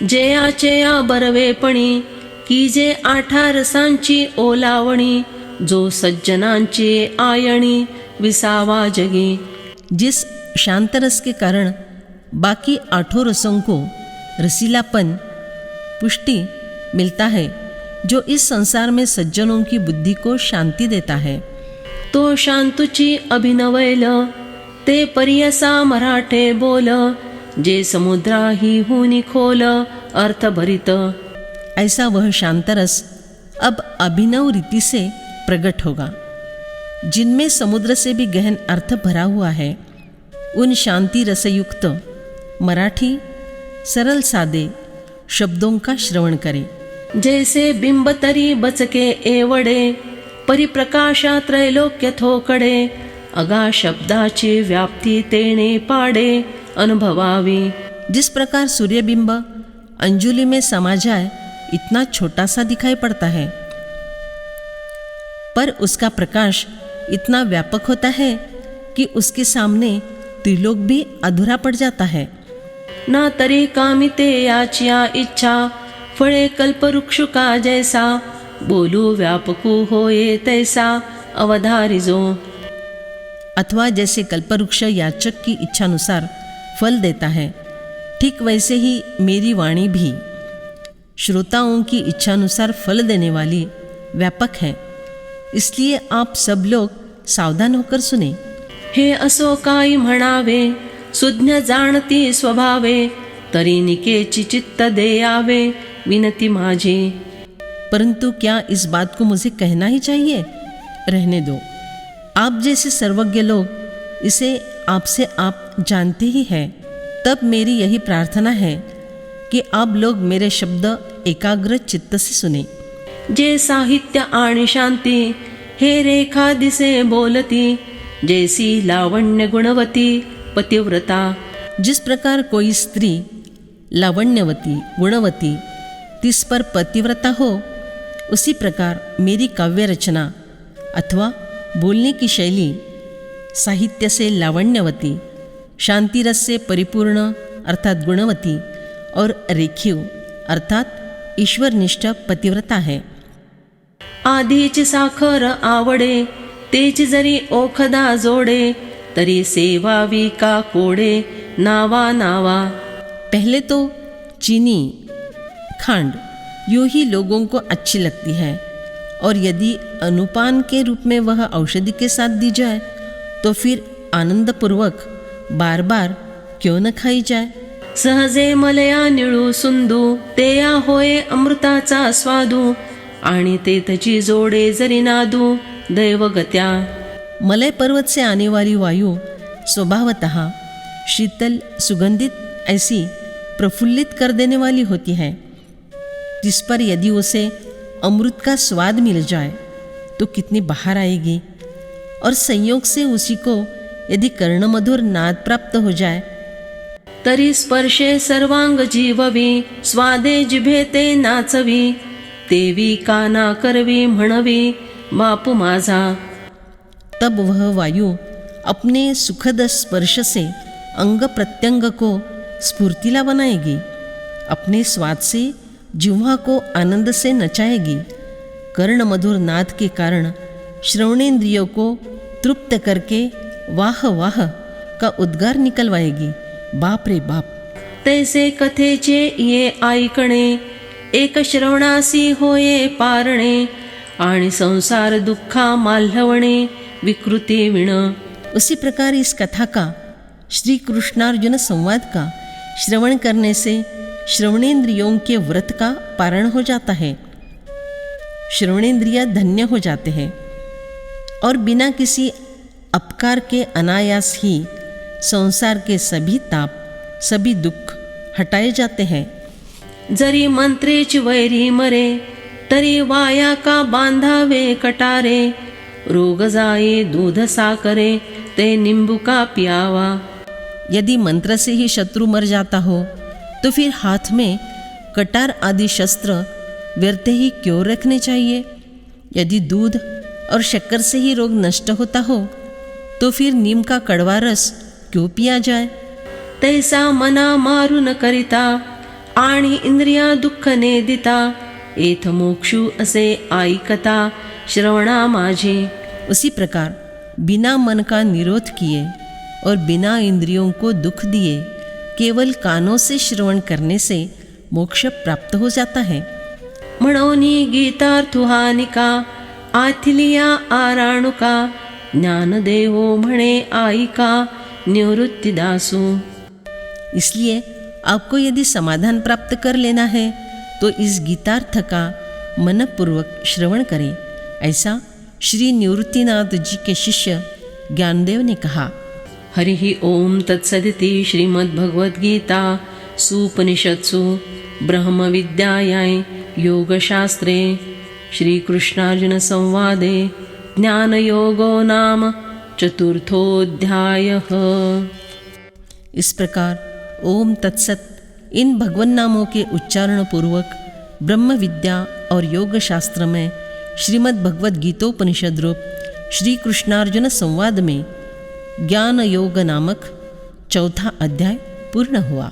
जयाचया बरवेपणी की जे 8 रसांची ओलावणी, जो सज्जनांची आयणी विसावा जगी। जिस शांत रस के कारण बाकी 8 रसों को रसीलापन पुष्टि मिलता है, जो इस संसार में सज्जनों की बुद्धि को शांति देता है। तो शांतुची अभिनवैल ते परियसा मराठे बोल, जे समुद्राही हुनी खोल अर्थ भरित। ऐसा वह शांत रस अब अभिनव रीति से प्रकट होगा, जिनमें समुद्र से भी गहन अर्थ भरा हुआ है। उन शांति रसयुक्त मराठी सरल सादे शब्दों का श्रवण करें। जैसे बिंब तरी बचके एवढे, परिप्रकाशा त्रैलोक्य थोकडे, अगा शब्दाची व्याप्ती तेणे पाडे अनुभवावी। जिस प्रकार सूर्यबिंब अंजुलि में समा जाए इतना छोटा सा दिखाई पड़ता है, पर उसका प्रकाश इतना व्यापक होता है कि उसके सामने त्रिलोक भी अधूरा पड़ जाता है। ना तरी कामिते याचिया इच्छा, फळे कल्पवृक्ष का जैसा, बोलू व्यापकू होये तैसा अवधारिजो। अथवा जैसे कल्पवृक्ष याचक की इच्छानुसार फल देता है, ठीक वैसे ही मेरी वाणी भी श्रोताओं की इच्छानुसार फल देने वाली व्यापक है। इसलिए आप सब लोग सावधान होकर सुने। हे असो काही म्हणावे, सुज्ञ जाणती स्वभावे, तरी निकेची चित्त देयावे विनती माझी। परंतु क्या इस बात को मुझे कहना ही चाहिए? रहने दो। आप जैसे सर्वज्ञ लोग इसे आपसे आप जानते ही हैं। तब मेरी यही प्रार्थना है कि आप लोग मेरे शब्द एकाग्र चित्त से सुने। जे साहित्य आणि शांती हे रेखा दिसे बोलती, जैसी लावण्य गुणवती पतिव्रता। जिस प्रकार कोई स्त्री लावण्यवती गुणवती तिस पर पतिव्रता हो, उसी प्रकार मेरी काव्य रचना अथवा बोलने की शैली साहित्य से लावण्यवती, शांति रस से परिपूर्ण अर्थात गुणवती और रेखीव अर्थात ईश्वरनिष्ठ पतिव्रता है। आधीची साखर आवडे, तेची जरी ओखदा जोडे, तरी सेवावी का कोडे नावा नावा। पहले तो चीनी खांड यूं ही लोगों को अच्छी लगती है, और यदि अनुपान के रूप में वह औषधि के साथ दी जाए तो फिर आनंदपूर्वक बार बार क्यों न खाई जाए। सहजे मलया निळू सुंदू, तेया होय अमृताचा स्वादू, आणि तेथची जोडे जरी नादू दैवगत्या। मलय पर्वत से आने वाली वायु स्वभावतः शीतल सुगंधित ऐसी प्रफुल्लित कर देने वाली होती है, जिस पर यदि उसे अमृत का स्वाद मिल जाए तो कितनी बाहर आएगी। और संयोग से उसी को यदि कर्णमधुर नाद प्राप्त हो जाए, तरी स्पर्शे सर्वांग जीववी, स्वादे जिभे ते नाचवी, तेवी काना करवी म्हणवी बापू माझा। तब वह वायु अपने सुखद स्पर्श से अंग प्रत्यंग को स्फूर्तिला बनाएगी, अपने स्वाद से जिह्वा को आनंद से नचाएगी, कर्णमधुर नाद के कारण श्रवणेन्द्रियों को तृप्त करके वाह वाह का उद्गार निकलवाएगी। बाप रे बाप। तैसे कथेचे ये ऐकणे, एक श्रवणासी होये पारणे, आणि संसार दुःखा माल्हवणे विकृती विण। उसी प्रकार इस कथा का श्री कृष्णार्जुन संवाद का श्रवण करने से श्रवणेन्द्रियों के व्रत का पारण हो जाता है, श्रवणेन्द्रिय धन्य हो जाते हैं और बिना किसी अपकार के अनायास ही संसार के सभी ताप सभी दुख हटाए जाते हैं। जरी मंत्रेची वैरी मरे, तरी वाया का बांधावे कटारे, रोग जाए दूध साकरे ते नींबू का पियावा। यदि मंत्र से ही शत्रु मर जाता हो तो फिर हाथ में कटार आदि शस्त्र व्यर्थ ही क्यों रखने चाहिए। यदि दूध और शक्कर से ही रोग नष्ट होता हो तो फिर नीम का कड़वा रस क्यों पिया जाए। तैसा मना मारून करिता आणि इंद्रिया दुःख ने दिता एथ मोक्षू असे ऐकता श्रवणा माझे। उसी प्रकार बिना मन का निरोध किए और बिना इंद्रियों को दुख दिए केवल कानों से श्रवण करने से मोक्ष प्राप्त हो जाता है। म्हणोनी गीतार्थुहानिका आथिलिया आराणुका ज्ञानदेवो म्हणे आईका निवृत्तिदासु। इसलिए आपको यदि समाधान प्राप्त कर लेना है तो इस गीतार्थ का मनपूर्वक श्रवण करें, ऐसा श्री निवृत्तिनाथ जी के शिष्य ज्ञानदेव ने कहा। हरि ओम तत्सदिति श्रीमद्भगवद्गीता सुपनिषत्सु ब्रह्मविद्यायां योगशास्त्रे श्रीकृष्णार्जुन संवादे ज्ञानयोगो नाम चतुर्थोऽध्यायः। इस प्रकार ओम तत्सत इन भगवन नामों के उच्चारण पूर्वक ब्रह्म विद्या और योग शास्त्र में श्रीमद् भगवद गीतोपनिषद रूप श्री कृष्णार्जुन संवाद में ज्ञान योग नामक चौथा अध्याय पूर्ण हुआ।